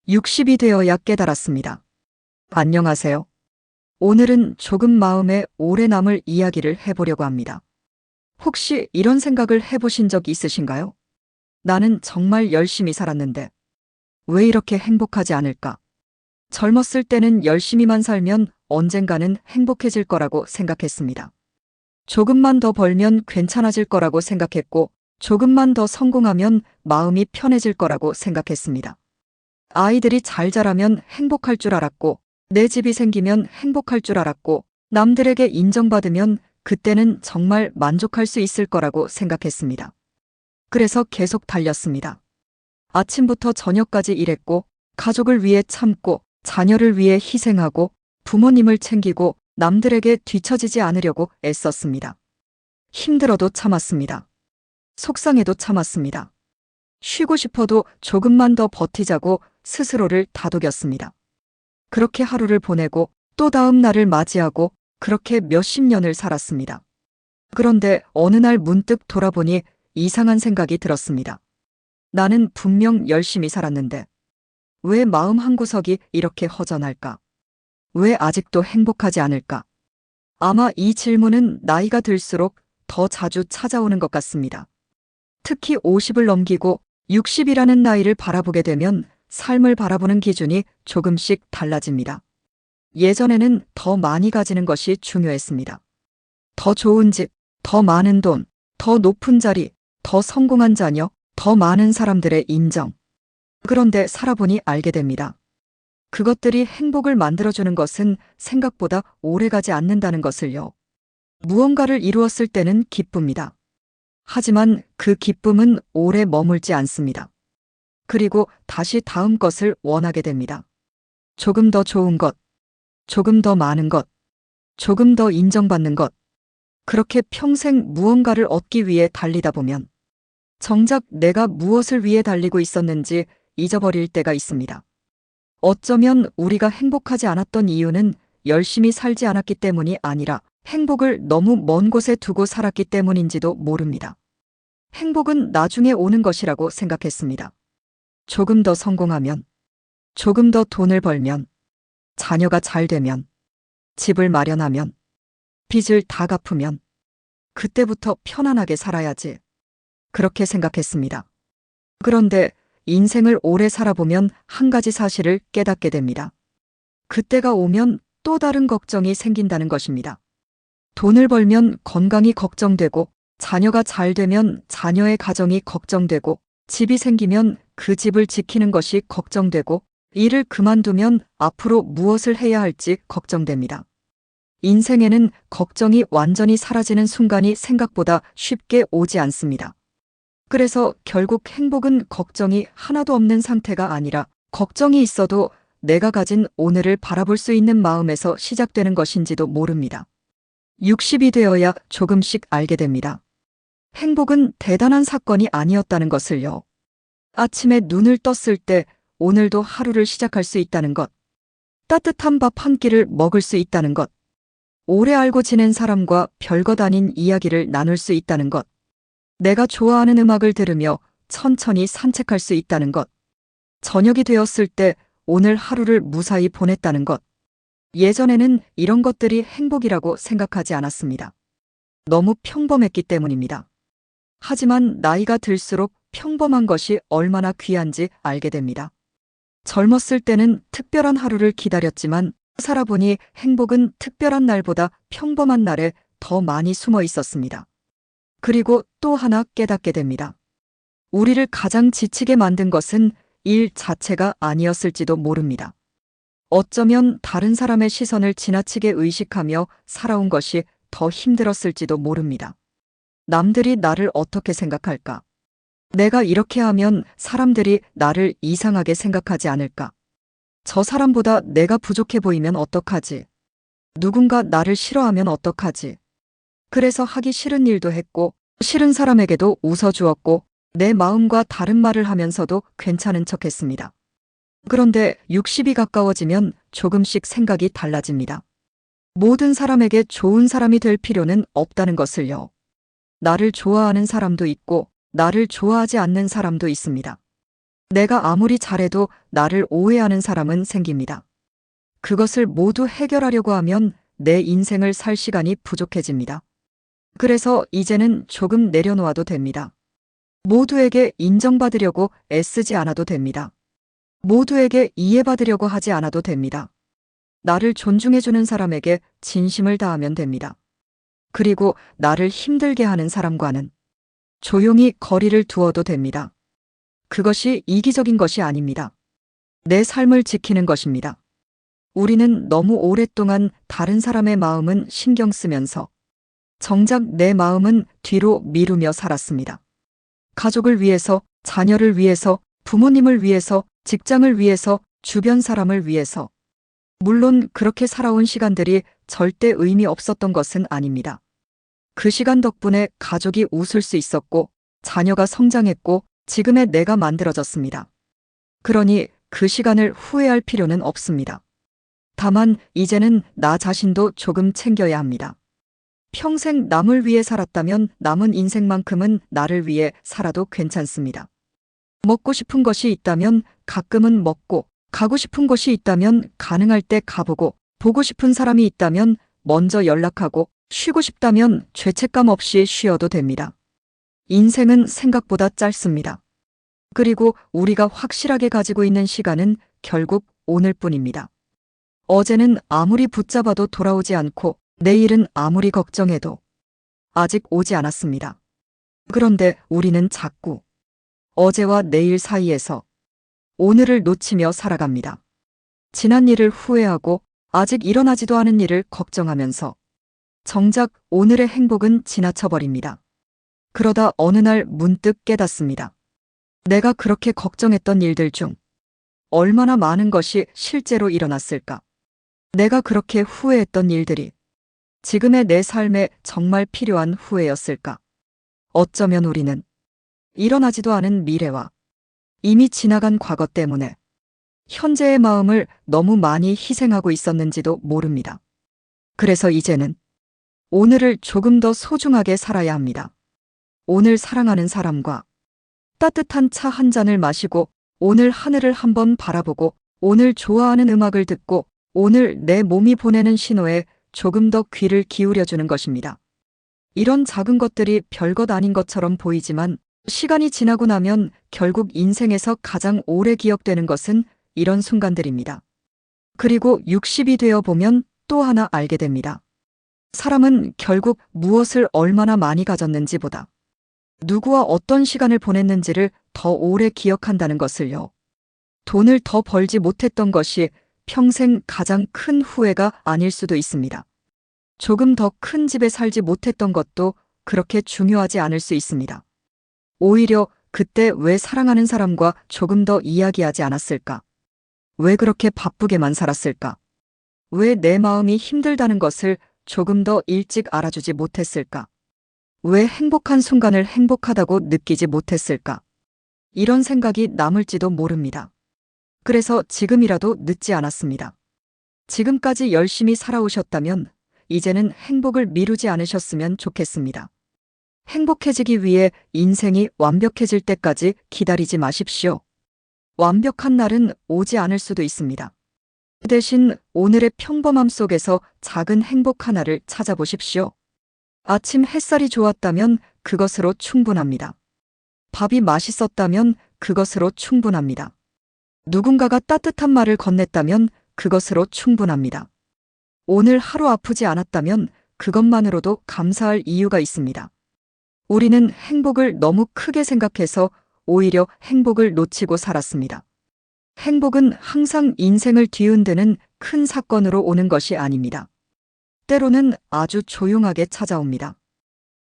60이 되어야 깨달았습니다. 안녕하세요. 오늘은 조금 마음에 오래 남을 이야기를 해보려고 합니다. 혹시 이런 생각을 해보신 적 있으신가요? 나는 정말 열심히 살았는데 왜 이렇게 행복하지 않을까? 젊었을 때는 열심히만 살면 언젠가는 행복해질 거라고 생각했습니다. 조금만 더 벌면 괜찮아질 거라고 생각했고, 조금만 더 성공하면 마음이 편해질 거라고 생각했습니다. 아이들이 잘 자라면 행복할 줄 알았고, 내 집이 생기면 행복할 줄 알았고, 남들에게 인정받으면 그때는 정말 만족할 수 있을 거라고 생각했습니다. 그래서 계속 달렸습니다. 아침부터 저녁까지 일했고, 가족을 위해 참고, 자녀를 위해 희생하고, 부모님을 챙기고, 남들에게 뒤처지지 않으려고 애썼습니다. 힘들어도 참았습니다. 속상해도 참았습니다. 쉬고 싶어도 조금만 더 버티자고 스스로를 다독였습니다. 그렇게 하루를 보내고 또 다음 날을 맞이하고 그렇게 몇십 년을 살았습니다. 그런데 어느 날 문득 돌아보니 이상한 생각이 들었습니다. 나는 분명 열심히 살았는데 왜 마음 한구석이 이렇게 허전할까? 왜 아직도 행복하지 않을까? 아마 이 질문은 나이가 들수록 더 자주 찾아오는 것 같습니다. 특히 50을 넘기고 60이라는 나이를 바라보게 되면 삶을 바라보는 기준이 조금씩 달라집니다. 예전에는 더 많이 가지는 것이 중요했습니다. 더 좋은 집, 더 많은 돈, 더 높은 자리, 더 성공한 자녀, 더 많은 사람들의 인정. 그런데 살아보니 알게 됩니다. 그것들이 행복을 만들어주는 것은 생각보다 오래가지 않는다는 것을요. 무언가를 이루었을 때는 기쁩니다. 하지만 그 기쁨은 오래 머물지 않습니다. 그리고 다시 다음 것을 원하게 됩니다. 조금 더 좋은 것, 조금 더 많은 것, 조금 더 인정받는 것. 그렇게 평생 무언가를 얻기 위해 달리다 보면 정작 내가 무엇을 위해 달리고 있었는지 잊어버릴 때가 있습니다. 어쩌면 우리가 행복하지 않았던 이유는 열심히 살지 않았기 때문이 아니라 행복을 너무 먼 곳에 두고 살았기 때문인지도 모릅니다. 행복은 나중에 오는 것이라고 생각했습니다. 조금 더 성공하면, 조금 더 돈을 벌면, 자녀가 잘 되면, 집을 마련하면, 빚을 다 갚으면, 그때부터 편안하게 살아야지. 그렇게 생각했습니다. 그런데 인생을 오래 살아보면 한 가지 사실을 깨닫게 됩니다. 그때가 오면 또 다른 걱정이 생긴다는 것입니다. 돈을 벌면 건강이 걱정되고, 자녀가 잘 되면 자녀의 가정이 걱정되고, 집이 생기면 그 집을 지키는 것이 걱정되고, 일을 그만두면 앞으로 무엇을 해야 할지 걱정됩니다. 인생에는 걱정이 완전히 사라지는 순간이 생각보다 쉽게 오지 않습니다. 그래서 결국 행복은 걱정이 하나도 없는 상태가 아니라 걱정이 있어도 내가 가진 오늘을 바라볼 수 있는 마음에서 시작되는 것인지도 모릅니다. 60이 되어야 조금씩 알게 됩니다. 행복은 대단한 사건이 아니었다는 것을요. 아침에 눈을 떴을 때 오늘도 하루를 시작할 수 있다는 것, 따뜻한 밥 한 끼를 먹을 수 있다는 것, 오래 알고 지낸 사람과 별것 아닌 이야기를 나눌 수 있다는 것, 내가 좋아하는 음악을 들으며 천천히 산책할 수 있다는 것, 저녁이 되었을 때 오늘 하루를 무사히 보냈다는 것. 예전에는 이런 것들이 행복이라고 생각하지 않았습니다. 너무 평범했기 때문입니다. 하지만 나이가 들수록 평범한 것이 얼마나 귀한지 알게 됩니다. 젊었을 때는 특별한 하루를 기다렸지만 살아보니 행복은 특별한 날보다 평범한 날에 더 많이 숨어 있었습니다. 그리고 또 하나 깨닫게 됩니다. 우리를 가장 지치게 만든 것은 일 자체가 아니었을지도 모릅니다. 어쩌면 다른 사람의 시선을 지나치게 의식하며 살아온 것이 더 힘들었을지도 모릅니다. 남들이 나를 어떻게 생각할까? 내가 이렇게 하면 사람들이 나를 이상하게 생각하지 않을까? 저 사람보다 내가 부족해 보이면 어떡하지? 누군가 나를 싫어하면 어떡하지? 그래서 하기 싫은 일도 했고, 싫은 사람에게도 웃어주었고, 내 마음과 다른 말을 하면서도 괜찮은 척 했습니다. 그런데 60이 가까워지면 조금씩 생각이 달라집니다. 모든 사람에게 좋은 사람이 될 필요는 없다는 것을요. 나를 좋아하는 사람도 있고, 나를 좋아하지 않는 사람도 있습니다. 내가 아무리 잘해도 나를 오해하는 사람은 생깁니다. 그것을 모두 해결하려고 하면 내 인생을 살 시간이 부족해집니다. 그래서 이제는 조금 내려놓아도 됩니다. 모두에게 인정받으려고 애쓰지 않아도 됩니다. 모두에게 이해받으려고 하지 않아도 됩니다. 나를 존중해주는 사람에게 진심을 다하면 됩니다. 그리고 나를 힘들게 하는 사람과는 조용히 거리를 두어도 됩니다. 그것이 이기적인 것이 아닙니다. 내 삶을 지키는 것입니다. 우리는 너무 오랫동안 다른 사람의 마음은 신경 쓰면서 정작 내 마음은 뒤로 미루며 살았습니다. 가족을 위해서, 자녀를 위해서, 부모님을 위해서, 직장을 위해서, 주변 사람을 위해서. 물론 그렇게 살아온 시간들이 절대 의미 없었던 것은 아닙니다. 그 시간 덕분에 가족이 웃을 수 있었고, 자녀가 성장했고, 지금의 내가 만들어졌습니다. 그러니 그 시간을 후회할 필요는 없습니다. 다만 이제는 나 자신도 조금 챙겨야 합니다. 평생 남을 위해 살았다면 남은 인생만큼은 나를 위해 살아도 괜찮습니다. 먹고 싶은 것이 있다면 가끔은 먹고, 가고 싶은 곳이 있다면 가능할 때 가보고, 보고 싶은 사람이 있다면 먼저 연락하고, 쉬고 싶다면 죄책감 없이 쉬어도 됩니다. 인생은 생각보다 짧습니다. 그리고 우리가 확실하게 가지고 있는 시간은 결국 오늘뿐입니다. 어제는 아무리 붙잡아도 돌아오지 않고 내일은 아무리 걱정해도 아직 오지 않았습니다. 그런데 우리는 자꾸 어제와 내일 사이에서 오늘을 놓치며 살아갑니다. 지난 일을 후회하고 아직 일어나지도 않은 일을 걱정하면서 정작 오늘의 행복은 지나쳐버립니다. 그러다 어느 날 문득 깨닫습니다. 내가 그렇게 걱정했던 일들 중 얼마나 많은 것이 실제로 일어났을까? 내가 그렇게 후회했던 일들이 지금의 내 삶에 정말 필요한 후회였을까? 어쩌면 우리는 일어나지도 않은 미래와 이미 지나간 과거 때문에 현재의 마음을 너무 많이 희생하고 있었는지도 모릅니다. 그래서 이제는 오늘을 조금 더 소중하게 살아야 합니다. 오늘 사랑하는 사람과 따뜻한 차 한 잔을 마시고, 오늘 하늘을 한번 바라보고, 오늘 좋아하는 음악을 듣고, 오늘 내 몸이 보내는 신호에 조금 더 귀를 기울여주는 것입니다. 이런 작은 것들이 별것 아닌 것처럼 보이지만 시간이 지나고 나면 결국 인생에서 가장 오래 기억되는 것은 이런 순간들입니다. 그리고 60이 되어 보면 또 하나 알게 됩니다. 사람은 결국 무엇을 얼마나 많이 가졌는지보다 누구와 어떤 시간을 보냈는지를 더 오래 기억한다는 것을요. 돈을 더 벌지 못했던 것이 평생 가장 큰 후회가 아닐 수도 있습니다. 조금 더 큰 집에 살지 못했던 것도 그렇게 중요하지 않을 수 있습니다. 오히려 그때 왜 사랑하는 사람과 조금 더 이야기하지 않았을까? 왜 그렇게 바쁘게만 살았을까? 왜 내 마음이 힘들다는 것을 조금 더 일찍 알아주지 못했을까? 왜 행복한 순간을 행복하다고 느끼지 못했을까? 이런 생각이 남을지도 모릅니다. 그래서 지금이라도 늦지 않았습니다. 지금까지 열심히 살아오셨다면 이제는 행복을 미루지 않으셨으면 좋겠습니다. 행복해지기 위해 인생이 완벽해질 때까지 기다리지 마십시오. 완벽한 날은 오지 않을 수도 있습니다. 대신 오늘의 평범함 속에서 작은 행복 하나를 찾아보십시오. 아침 햇살이 좋았다면 그것으로 충분합니다. 밥이 맛있었다면 그것으로 충분합니다. 누군가가 따뜻한 말을 건넸다면 그것으로 충분합니다. 오늘 하루 아프지 않았다면 그것만으로도 감사할 이유가 있습니다. 우리는 행복을 너무 크게 생각해서 오히려 행복을 놓치고 살았습니다. 행복은 항상 인생을 뒤흔드는 큰 사건으로 오는 것이 아닙니다. 때로는 아주 조용하게 찾아옵니다.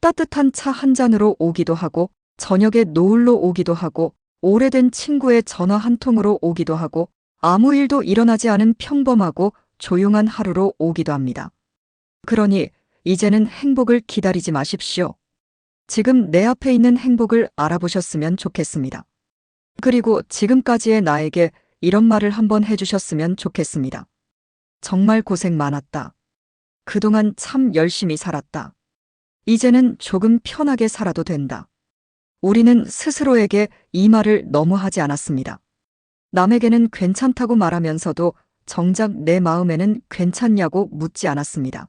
따뜻한 차 한 잔으로 오기도 하고, 저녁에 노을로 오기도 하고, 오래된 친구의 전화 한 통으로 오기도 하고, 아무 일도 일어나지 않은 평범하고 조용한 하루로 오기도 합니다. 그러니 이제는 행복을 기다리지 마십시오. 지금 내 앞에 있는 행복을 알아보셨으면 좋겠습니다. 그리고 지금까지의 나에게 이런 말을 한번 해주셨으면 좋겠습니다. 정말 고생 많았다. 그동안 참 열심히 살았다. 이제는 조금 편하게 살아도 된다. 우리는 스스로에게 이 말을 너무 하지 않았습니다. 남에게는 괜찮다고 말하면서도 정작 내 마음에는 괜찮냐고 묻지 않았습니다.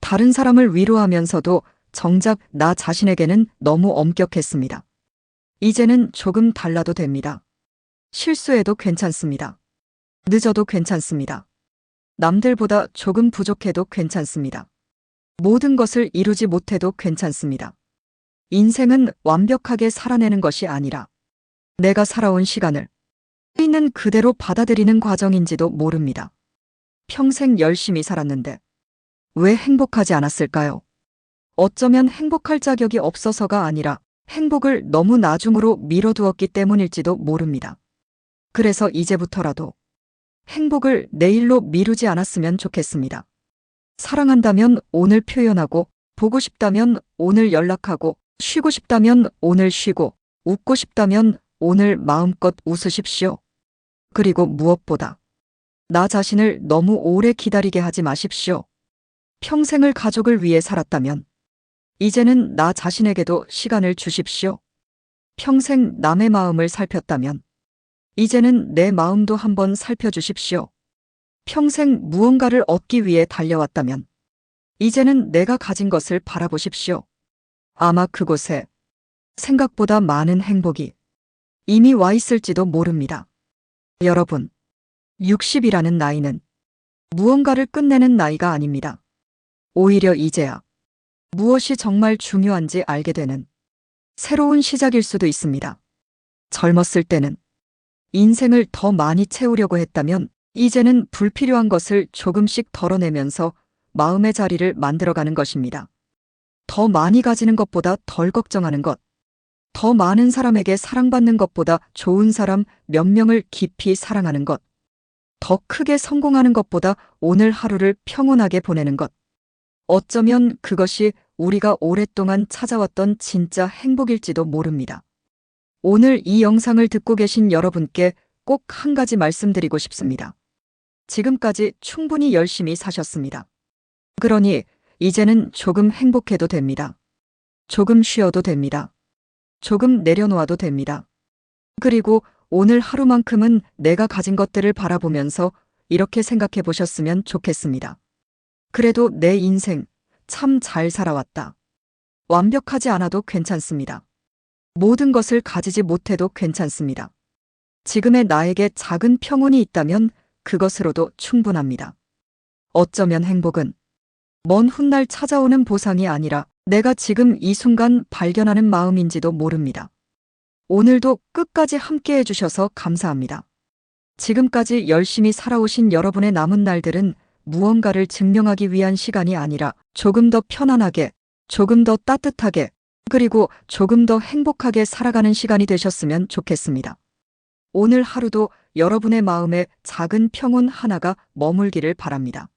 다른 사람을 위로하면서도 정작 나 자신에게는 너무 엄격했습니다. 이제는 조금 달라도 됩니다. 실수해도 괜찮습니다. 늦어도 괜찮습니다. 남들보다 조금 부족해도 괜찮습니다. 모든 것을 이루지 못해도 괜찮습니다. 인생은 완벽하게 살아내는 것이 아니라 내가 살아온 시간을 있는 그대로 받아들이는 과정인지도 모릅니다. 평생 열심히 살았는데 왜 행복하지 않았을까요? 어쩌면 행복할 자격이 없어서가 아니라 행복을 너무 나중으로 미뤄두었기 때문일지도 모릅니다. 그래서 이제부터라도 행복을 내일로 미루지 않았으면 좋겠습니다. 사랑한다면 오늘 표현하고, 보고 싶다면 오늘 연락하고, 쉬고 싶다면 오늘 쉬고, 웃고 싶다면 오늘 마음껏 웃으십시오. 그리고 무엇보다 나 자신을 너무 오래 기다리게 하지 마십시오. 평생을 가족을 위해 살았다면 이제는 나 자신에게도 시간을 주십시오. 평생 남의 마음을 살폈다면 이제는 내 마음도 한번 살펴주십시오. 평생 무언가를 얻기 위해 달려왔다면 이제는 내가 가진 것을 바라보십시오. 아마 그곳에 생각보다 많은 행복이 이미 와 있을지도 모릅니다. 여러분, 60이라는 나이는 무언가를 끝내는 나이가 아닙니다. 오히려 이제야 무엇이 정말 중요한지 알게 되는 새로운 시작일 수도 있습니다. 젊었을 때는 인생을 더 많이 채우려고 했다면 이제는 불필요한 것을 조금씩 덜어내면서 마음의 자리를 만들어가는 것입니다. 더 많이 가지는 것보다 덜 걱정하는 것, 더 많은 사람에게 사랑받는 것보다 좋은 사람 몇 명을 깊이 사랑하는 것, 더 크게 성공하는 것보다 오늘 하루를 평온하게 보내는 것. 어쩌면 그것이 우리가 오랫동안 찾아왔던 진짜 행복일지도 모릅니다. 오늘 이 영상을 듣고 계신 여러분께 꼭 한 가지 말씀드리고 싶습니다. 지금까지 충분히 열심히 사셨습니다. 그러니 이제는 조금 행복해도 됩니다. 조금 쉬어도 됩니다. 조금 내려놓아도 됩니다. 그리고 오늘 하루만큼은 내가 가진 것들을 바라보면서 이렇게 생각해 보셨으면 좋겠습니다. 그래도 내 인생 참 잘 살아왔다. 완벽하지 않아도 괜찮습니다. 모든 것을 가지지 못해도 괜찮습니다. 지금의 나에게 작은 평온이 있다면 그것으로도 충분합니다. 어쩌면 행복은 먼 훗날 찾아오는 보상이 아니라 내가 지금 이 순간 발견하는 마음인지도 모릅니다. 오늘도 끝까지 함께 해주셔서 감사합니다. 지금까지 열심히 살아오신 여러분의 남은 날들은 무언가를 증명하기 위한 시간이 아니라 조금 더 편안하게, 조금 더 따뜻하게, 그리고 조금 더 행복하게 살아가는 시간이 되셨으면 좋겠습니다. 오늘 하루도 여러분의 마음에 작은 평온 하나가 머물기를 바랍니다.